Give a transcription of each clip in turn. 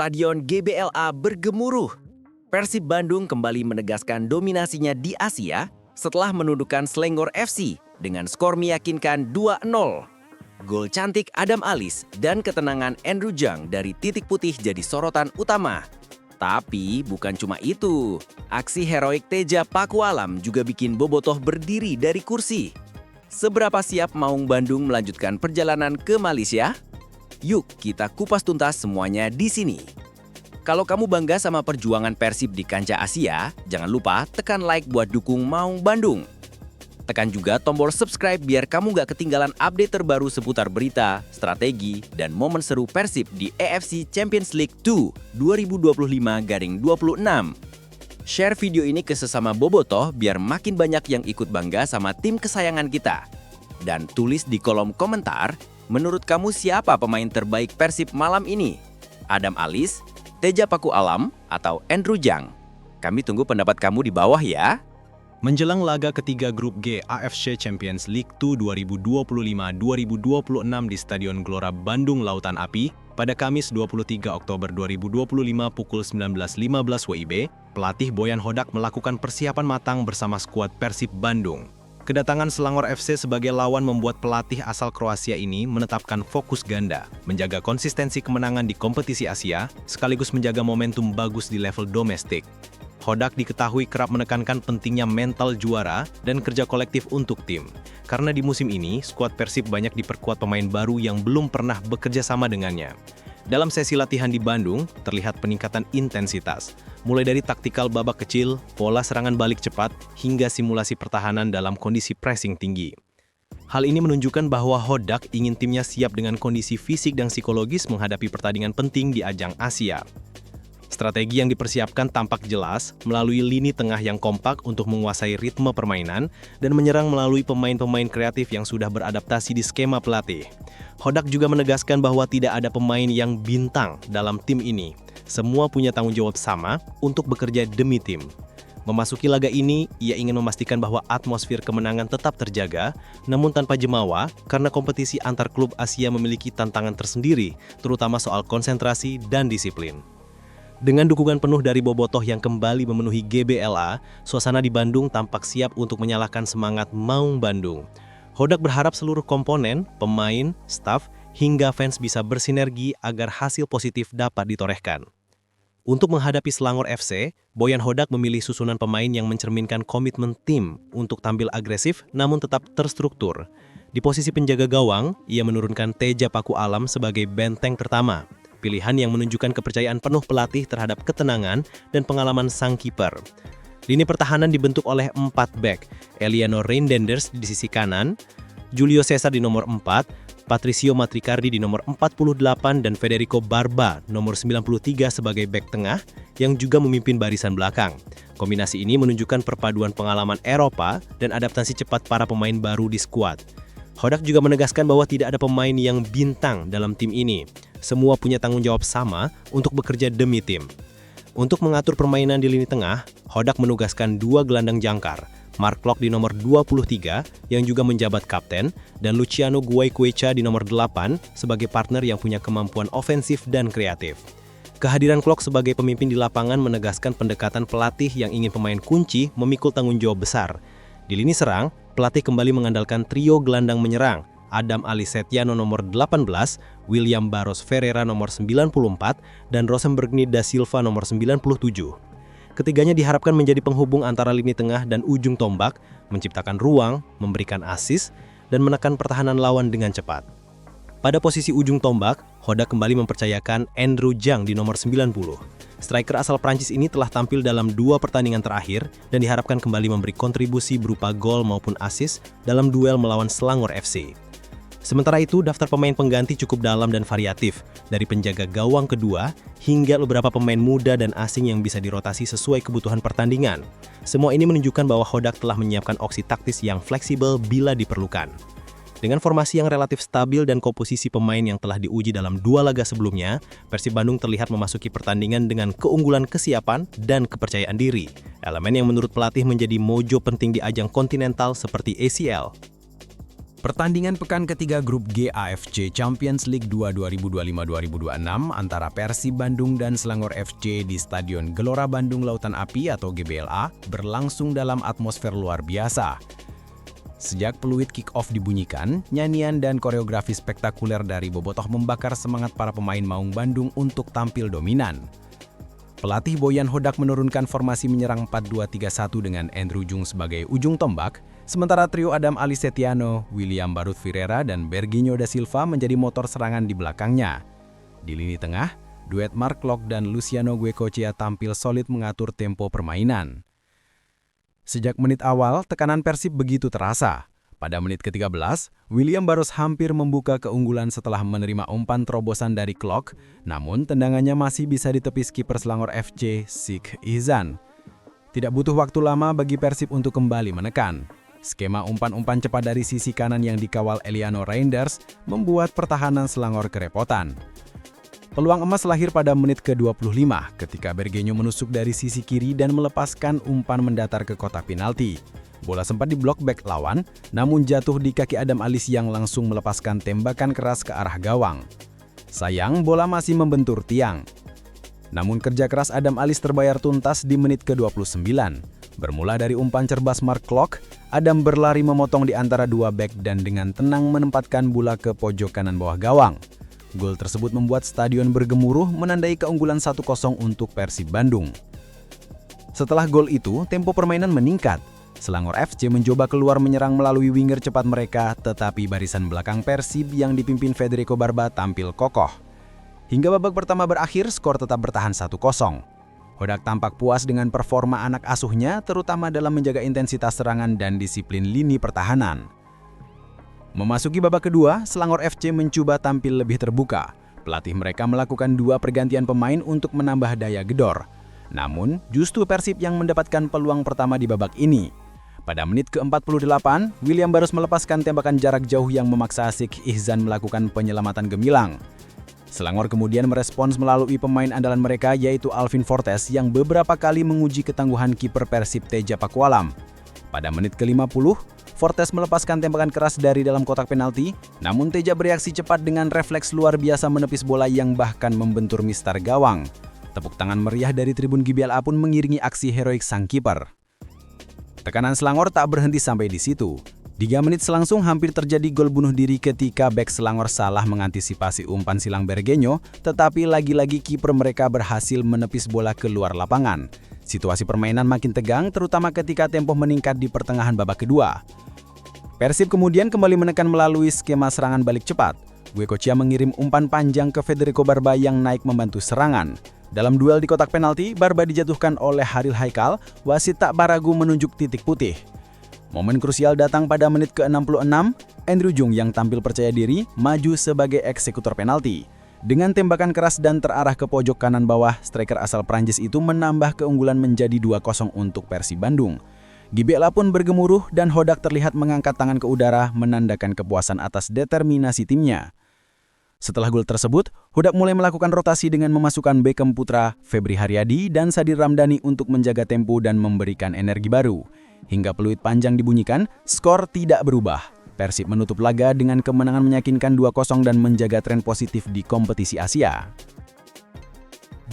Stadion GBLA bergemuruh. Persib Bandung kembali menegaskan dominasinya di Asia setelah menundukkan Selangor FC dengan skor meyakinkan 2-0. Gol cantik Adam Alis dan ketenangan Andrew Jang dari titik putih jadi sorotan utama. Tapi bukan cuma itu, aksi heroik Teja Pakualam juga bikin bobotoh berdiri dari kursi. Seberapa siap Maung Bandung melanjutkan perjalanan ke Malaysia? Yuk kita kupas tuntas semuanya di sini. Kalau kamu bangga sama perjuangan Persib di kancah Asia, jangan lupa tekan like buat dukung Maung Bandung. Tekan juga tombol subscribe biar kamu gak ketinggalan update terbaru seputar berita, strategi, dan momen seru Persib di AFC Champions League 2 2025-26. Share video ini ke sesama bobotoh biar makin banyak yang ikut bangga sama tim kesayangan kita. Dan tulis di kolom komentar, menurut kamu siapa pemain terbaik Persib malam ini? Adam Alis, Teja Pakualam, atau Andrew Jang? Kami tunggu pendapat kamu di bawah ya. Menjelang laga ketiga Grup G AFC Champions League 2 2025-2026 di Stadion Gelora Bandung Lautan Api, pada Kamis 23 Oktober 2025 pukul 19.15 WIB, pelatih Boyan Hodak melakukan persiapan matang bersama skuad Persib Bandung. Kedatangan Selangor FC sebagai lawan membuat pelatih asal Kroasia ini menetapkan fokus ganda, menjaga konsistensi kemenangan di kompetisi Asia, sekaligus menjaga momentum bagus di level domestik. Hodak diketahui kerap menekankan pentingnya mental juara dan kerja kolektif untuk tim. Karena di musim ini, skuad Persib banyak diperkuat pemain baru yang belum pernah bekerja sama dengannya. Dalam sesi latihan di Bandung, terlihat peningkatan intensitas. Mulai dari taktikal babak kecil, pola serangan balik cepat, hingga simulasi pertahanan dalam kondisi pressing tinggi. Hal ini menunjukkan bahwa Hodak ingin timnya siap dengan kondisi fisik dan psikologis menghadapi pertandingan penting di ajang Asia. Strategi yang dipersiapkan tampak jelas melalui lini tengah yang kompak untuk menguasai ritme permainan dan menyerang melalui pemain-pemain kreatif yang sudah beradaptasi di skema pelatih. Hodak juga menegaskan bahwa tidak ada pemain yang bintang dalam tim ini. Semua punya tanggung jawab sama untuk bekerja demi tim. Memasuki laga ini, ia ingin memastikan bahwa atmosfer kemenangan tetap terjaga, namun tanpa jemawa karena kompetisi antar klub Asia memiliki tantangan tersendiri, terutama soal konsentrasi dan disiplin. Dengan dukungan penuh dari bobotoh yang kembali memenuhi GBLA, suasana di Bandung tampak siap untuk menyalakan semangat Maung Bandung. Hodak berharap seluruh komponen, pemain, staf, hingga fans bisa bersinergi agar hasil positif dapat ditorehkan. Untuk menghadapi Selangor FC, Boyan Hodak memilih susunan pemain yang mencerminkan komitmen tim untuk tampil agresif namun tetap terstruktur. Di posisi penjaga gawang, ia menurunkan Teja Pakualam sebagai benteng pertama. Pilihan yang menunjukkan kepercayaan penuh pelatih terhadap ketenangan dan pengalaman sang kiper. Lini pertahanan dibentuk oleh 4 bek, Eliano Reindenders di sisi kanan, Julio Cesar di nomor 4, Patricio Matricardi di nomor 48, dan Federico Barba nomor 93 sebagai bek tengah yang juga memimpin barisan belakang. Kombinasi ini menunjukkan perpaduan pengalaman Eropa dan adaptasi cepat para pemain baru di skuad. Hodak juga menegaskan bahwa tidak ada pemain yang bintang dalam tim ini. Semua punya tanggung jawab sama untuk bekerja demi tim. Untuk mengatur permainan di lini tengah, Hodak menugaskan 2 gelandang jangkar, Mark Klok di nomor 23 yang juga menjabat kapten, dan Luciano Guaicuecha di nomor 8 sebagai partner yang punya kemampuan ofensif dan kreatif. Kehadiran Klok sebagai pemimpin di lapangan menegaskan pendekatan pelatih yang ingin pemain kunci memikul tanggung jawab besar. Di lini serang, pelatih kembali mengandalkan trio gelandang menyerang, Adam Alisetiano nomor 18, William Barros Ferreira nomor 94, dan Rosenbergni da Silva nomor 97. Ketiganya diharapkan menjadi penghubung antara lini tengah dan ujung tombak, menciptakan ruang, memberikan assist, dan menekan pertahanan lawan dengan cepat. Pada posisi ujung tombak, Hodak kembali mempercayakan Andrew Jang di nomor 90. Striker asal Prancis ini telah tampil dalam 2 pertandingan terakhir dan diharapkan kembali memberi kontribusi berupa gol maupun assist dalam duel melawan Selangor FC. Sementara itu, daftar pemain pengganti cukup dalam dan variatif, dari penjaga gawang kedua hingga beberapa pemain muda dan asing yang bisa dirotasi sesuai kebutuhan pertandingan. Semua ini menunjukkan bahwa Hodak telah menyiapkan opsi taktis yang fleksibel bila diperlukan. Dengan formasi yang relatif stabil dan komposisi pemain yang telah diuji dalam 2 laga sebelumnya, Persib Bandung terlihat memasuki pertandingan dengan keunggulan kesiapan dan kepercayaan diri. Elemen yang menurut pelatih menjadi mojo penting di ajang kontinental seperti ACL. Pertandingan pekan ketiga grup G AFC Champions League 2 2025-2026 antara Persib Bandung dan Selangor FC di Stadion Gelora Bandung Lautan Api atau GBLA berlangsung dalam atmosfer luar biasa. Sejak peluit kick-off dibunyikan, nyanyian dan koreografi spektakuler dari Bobotoh membakar semangat para pemain Maung Bandung untuk tampil dominan. Pelatih Boyan Hodak menurunkan formasi menyerang 4-2-3-1 dengan Andrew Jung sebagai ujung tombak, sementara trio Adam Ali Setiano, William Barut Ferreira, dan Berginho da Silva menjadi motor serangan di belakangnya. Di lini tengah, duet Mark Locke dan Luciano Goicoechea tampil solid mengatur tempo permainan. Sejak menit awal, tekanan Persib begitu terasa. Pada menit ke-13, William Barros hampir membuka keunggulan setelah menerima umpan terobosan dari Klok, namun tendangannya masih bisa ditepis kiper Selangor FC, Sik Ihsan. Tidak butuh waktu lama bagi Persib untuk kembali menekan. Skema umpan-umpan cepat dari sisi kanan yang dikawal Eliano Reinders membuat pertahanan Selangor kerepotan. Peluang emas lahir pada menit ke-25 ketika Bergenyo menusuk dari sisi kiri dan melepaskan umpan mendatar ke kotak penalti. Bola sempat diblok bek lawan, namun jatuh di kaki Adam Alis yang langsung melepaskan tembakan keras ke arah gawang. Sayang, bola masih membentur tiang. Namun kerja keras Adam Alis terbayar tuntas di menit ke-29. Bermula dari umpan cerbas Mark Klok, Adam berlari memotong di antara dua bek dan dengan tenang menempatkan bola ke pojok kanan bawah gawang. Gol tersebut membuat stadion bergemuruh menandai keunggulan 1-0 untuk Persib Bandung. Setelah gol itu, tempo permainan meningkat. Selangor FC mencoba keluar menyerang melalui winger cepat mereka, tetapi barisan belakang Persib yang dipimpin Federico Barba tampil kokoh. Hingga babak pertama berakhir, skor tetap bertahan 1-0. Hodak tampak puas dengan performa anak asuhnya, terutama dalam menjaga intensitas serangan dan disiplin lini pertahanan. Memasuki babak kedua, Selangor FC mencoba tampil lebih terbuka. Pelatih mereka melakukan 2 pergantian pemain untuk menambah daya gedor. Namun, justru Persib yang mendapatkan peluang pertama di babak ini. Pada menit ke-48, William Barros melepaskan tembakan jarak jauh yang memaksa Sik Ihsan melakukan penyelamatan gemilang. Selangor kemudian merespons melalui pemain andalan mereka yaitu Alvin Fortes yang beberapa kali menguji ketangguhan kiper Persib Teja Pakualam. Pada menit ke-50, Fortes melepaskan tembakan keras dari dalam kotak penalti, namun Teja bereaksi cepat dengan refleks luar biasa menepis bola yang bahkan membentur mistar gawang. Tepuk tangan meriah dari tribun GBLA pun mengiringi aksi heroik sang kiper. Tekanan Selangor tak berhenti sampai di situ. 3 menit selangsung hampir terjadi gol bunuh diri ketika bek Selangor salah mengantisipasi umpan silang Bergenyo, tetapi lagi-lagi kiper mereka berhasil menepis bola ke luar lapangan. Situasi permainan makin tegang, terutama ketika tempo meningkat di pertengahan babak kedua. Persib kemudian kembali menekan melalui skema serangan balik cepat. Goicoechea mengirim umpan panjang ke Federico Barba yang naik membantu serangan. Dalam duel di kotak penalti, Barba dijatuhkan oleh Haril Haikal, wasit tak baragu menunjuk titik putih. Momen krusial datang pada menit ke-66, Andrew Jung yang tampil percaya diri maju sebagai eksekutor penalti. Dengan tembakan keras dan terarah ke pojok kanan bawah, striker asal Prancis itu menambah keunggulan menjadi 2-0 untuk Persib Bandung. GBLA pun bergemuruh dan Hodak terlihat mengangkat tangan ke udara menandakan kepuasan atas determinasi timnya. Setelah gol tersebut, Hodak mulai melakukan rotasi dengan memasukkan Beckham Putra, Febri Haryadi, dan Sadir Ramdhani untuk menjaga tempo dan memberikan energi baru. Hingga peluit panjang dibunyikan, skor tidak berubah. Persib menutup laga dengan kemenangan meyakinkan 2-0 dan menjaga tren positif di kompetisi Asia.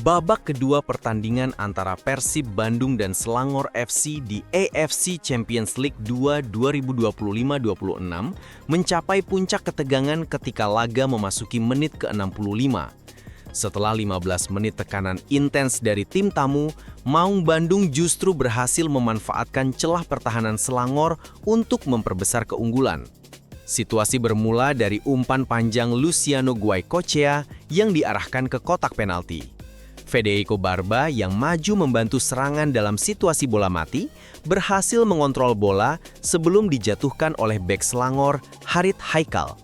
Babak kedua pertandingan antara Persib Bandung dan Selangor FC di AFC Champions League 2 2025-26 mencapai puncak ketegangan ketika laga memasuki menit ke-65. Setelah 15 menit tekanan intens dari tim tamu, Maung Bandung justru berhasil memanfaatkan celah pertahanan Selangor untuk memperbesar keunggulan. Situasi bermula dari umpan panjang Luciano Goicoechea yang diarahkan ke kotak penalti. Federico Barba yang maju membantu serangan dalam situasi bola mati, berhasil mengontrol bola sebelum dijatuhkan oleh bek Selangor, Haril Haikal.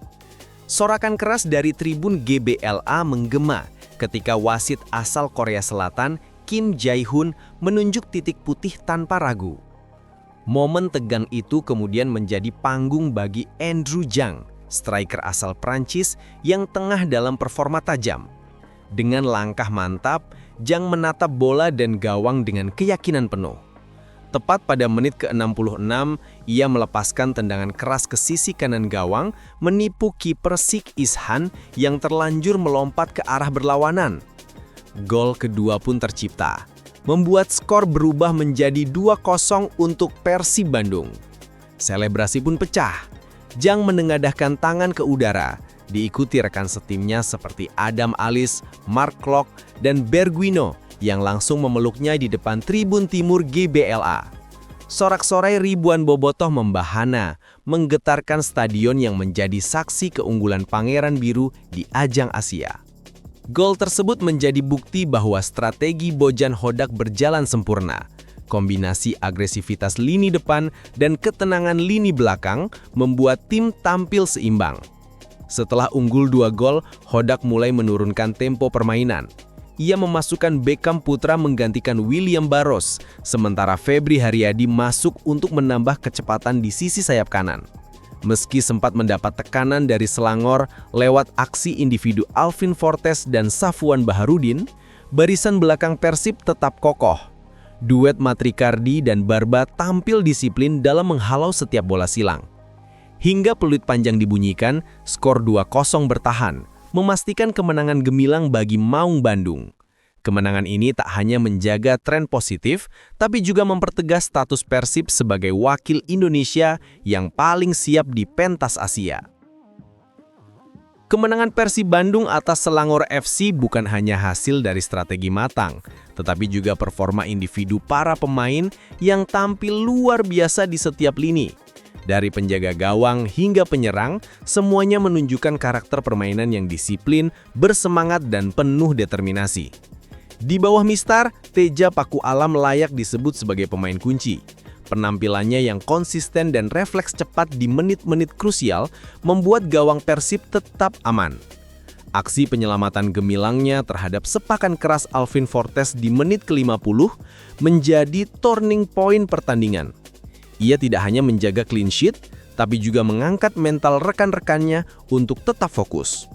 Sorakan keras dari tribun GBLA menggema ketika wasit asal Korea Selatan, Kim Jae-hoon, menunjuk titik putih tanpa ragu. Momen tegang itu kemudian menjadi panggung bagi Andrew Jung, striker asal Prancis yang tengah dalam performa tajam. Dengan langkah mantap, Jung menatap bola dan gawang dengan keyakinan penuh. Tepat pada menit ke-66, ia melepaskan tendangan keras ke sisi kanan gawang, menipu kiper Sik Ishan yang terlanjur melompat ke arah berlawanan. Gol kedua pun tercipta, membuat skor berubah menjadi 2-0 untuk Persib Bandung. Selebrasi pun pecah. Jang menengadahkan tangan ke udara, diikuti rekan setimnya seperti Adam Alis, Mark Klok, dan Berguino yang langsung memeluknya di depan tribun timur GBLA. Sorak-sorai ribuan bobotoh membahana, menggetarkan stadion yang menjadi saksi keunggulan Pangeran Biru di ajang Asia. Gol tersebut menjadi bukti bahwa strategi Bojan Hodak berjalan sempurna. Kombinasi agresivitas lini depan dan ketenangan lini belakang membuat tim tampil seimbang. Setelah unggul 2 gol, Hodak mulai menurunkan tempo permainan. Ia memasukkan Beckham Putra menggantikan William Barros, sementara Febri Haryadi masuk untuk menambah kecepatan di sisi sayap kanan. Meski sempat mendapat tekanan dari Selangor lewat aksi individu Alvin Fortes dan Safwan Baharudin, barisan belakang Persib tetap kokoh. Duet Matrikardi dan Barba tampil disiplin dalam menghalau setiap bola silang. Hingga peluit panjang dibunyikan, skor 2-0 bertahan, memastikan kemenangan gemilang bagi Maung Bandung. Kemenangan ini tak hanya menjaga tren positif, tapi juga mempertegas status Persib sebagai wakil Indonesia yang paling siap di pentas Asia. Kemenangan Persib Bandung atas Selangor FC bukan hanya hasil dari strategi matang, tetapi juga performa individu para pemain yang tampil luar biasa di setiap lini. Dari penjaga gawang hingga penyerang, semuanya menunjukkan karakter permainan yang disiplin, bersemangat, dan penuh determinasi. Di bawah Mistar, Teja Paku Alam layak disebut sebagai pemain kunci. Penampilannya yang konsisten dan refleks cepat di menit-menit krusial membuat gawang Persib tetap aman. Aksi penyelamatan gemilangnya terhadap sepakan keras Alvin Fortes di menit ke-50 menjadi turning point pertandingan. Ia tidak hanya menjaga clean sheet, tapi juga mengangkat mental rekan-rekannya untuk tetap fokus.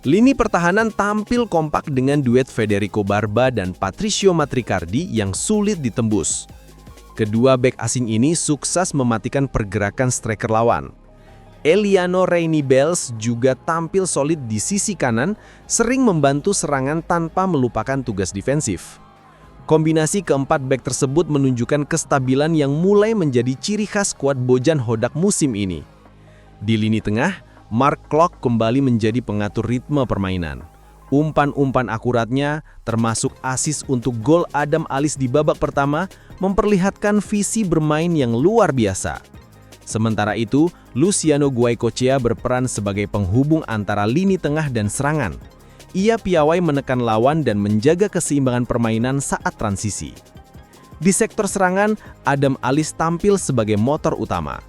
Lini pertahanan tampil kompak dengan duet Federico Barba dan Patricio Matrikardi yang sulit ditembus. Kedua bek asing ini sukses mematikan pergerakan striker lawan. Eliano Reynibels juga tampil solid di sisi kanan, sering membantu serangan tanpa melupakan tugas defensif. Kombinasi keempat bek tersebut menunjukkan kestabilan yang mulai menjadi ciri khas skuad Bojan Hodak musim ini. Di lini tengah, Mark Klok kembali menjadi pengatur ritme permainan. Umpan-umpan akuratnya, termasuk asis untuk gol Adam Alis di babak pertama, memperlihatkan visi bermain yang luar biasa. Sementara itu, Luciano Guaicochea berperan sebagai penghubung antara lini tengah dan serangan. Ia piawai menekan lawan dan menjaga keseimbangan permainan saat transisi. Di sektor serangan, Adam Alis tampil sebagai motor utama.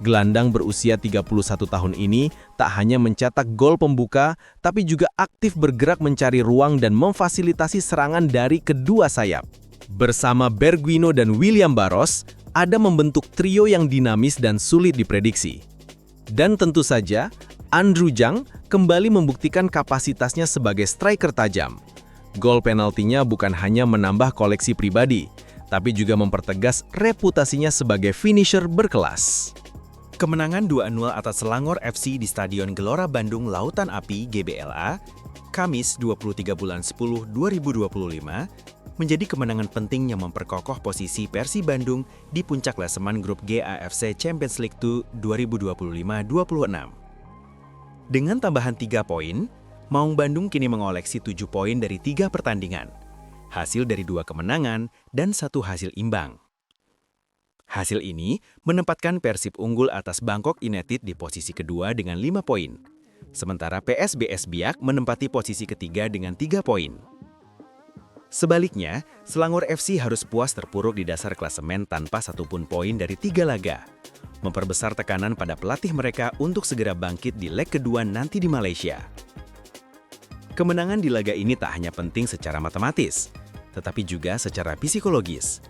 Gelandang berusia 31 tahun ini tak hanya mencetak gol pembuka, tapi juga aktif bergerak mencari ruang dan memfasilitasi serangan dari kedua sayap. Bersama Berguino dan William Barros, Adam membentuk trio yang dinamis dan sulit diprediksi. Dan tentu saja, Andrew Jang kembali membuktikan kapasitasnya sebagai striker tajam. Gol penaltinya bukan hanya menambah koleksi pribadi, tapi juga mempertegas reputasinya sebagai finisher berkelas. Kemenangan 2-0 atas Selangor FC di Stadion Gelora Bandung Lautan Api GBLA, Kamis 23 bulan 10 2025, menjadi kemenangan penting yang memperkokoh posisi Persib Bandung di puncak klasemen grup G AFC Champions League 2 2025-26. Dengan tambahan 3 poin, Maung Bandung kini mengoleksi 7 poin dari 3 pertandingan, hasil dari 2 kemenangan dan 1 hasil imbang. Hasil ini menempatkan Persib unggul atas Bangkok United di posisi kedua dengan 5 poin, sementara PSBS Biak menempati posisi ketiga dengan 3 poin. Sebaliknya, Selangor FC harus puas terpuruk di dasar klasemen tanpa satupun poin dari 3 laga, memperbesar tekanan pada pelatih mereka untuk segera bangkit di leg kedua nanti di Malaysia. Kemenangan di laga ini tak hanya penting secara matematis, tetapi juga secara psikologis.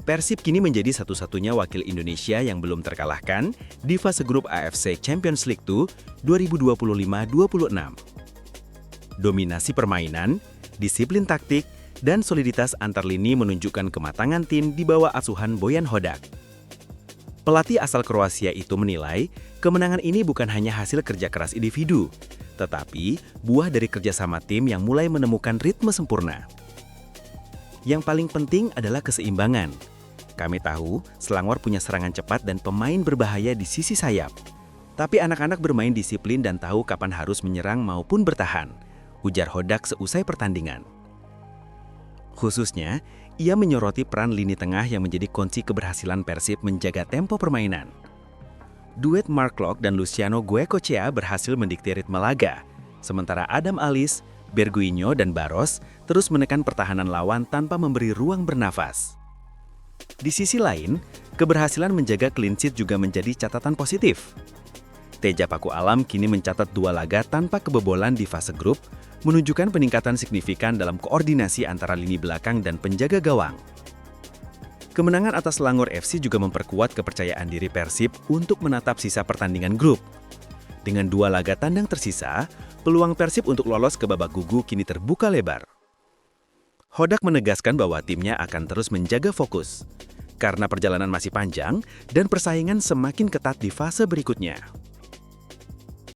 Persib kini menjadi satu-satunya wakil Indonesia yang belum terkalahkan di fase grup AFC Champions League 2 2025-26. Dominasi permainan, disiplin taktik, dan soliditas antar lini menunjukkan kematangan tim di bawah asuhan Bojan Hodak. Pelatih asal Kroasia itu menilai, kemenangan ini bukan hanya hasil kerja keras individu, tetapi buah dari kerjasama tim yang mulai menemukan ritme sempurna. Yang paling penting adalah keseimbangan. Kami tahu Selangor punya serangan cepat dan pemain berbahaya di sisi sayap. Tapi anak-anak bermain disiplin dan tahu kapan harus menyerang maupun bertahan, ujar Hodak seusai pertandingan. Khususnya, ia menyoroti peran lini tengah yang menjadi kunci keberhasilan Persib menjaga tempo permainan. Duet Mark Klok dan Luciano Goicoechea berhasil mendikte ritme laga, sementara Adam Alis, Berguinho, dan Barros terus menekan pertahanan lawan tanpa memberi ruang bernafas. Di sisi lain, keberhasilan menjaga clean sheet juga menjadi catatan positif. Teja Paku Alam kini mencatat 2 laga tanpa kebobolan di fase grup, menunjukkan peningkatan signifikan dalam koordinasi antara lini belakang dan penjaga gawang. Kemenangan atas Selangor FC juga memperkuat kepercayaan diri Persib untuk menatap sisa pertandingan grup. Dengan 2 laga tandang tersisa, peluang Persib untuk lolos ke babak gugu kini terbuka lebar. Hodak menegaskan bahwa timnya akan terus menjaga fokus, karena perjalanan masih panjang dan persaingan semakin ketat di fase berikutnya.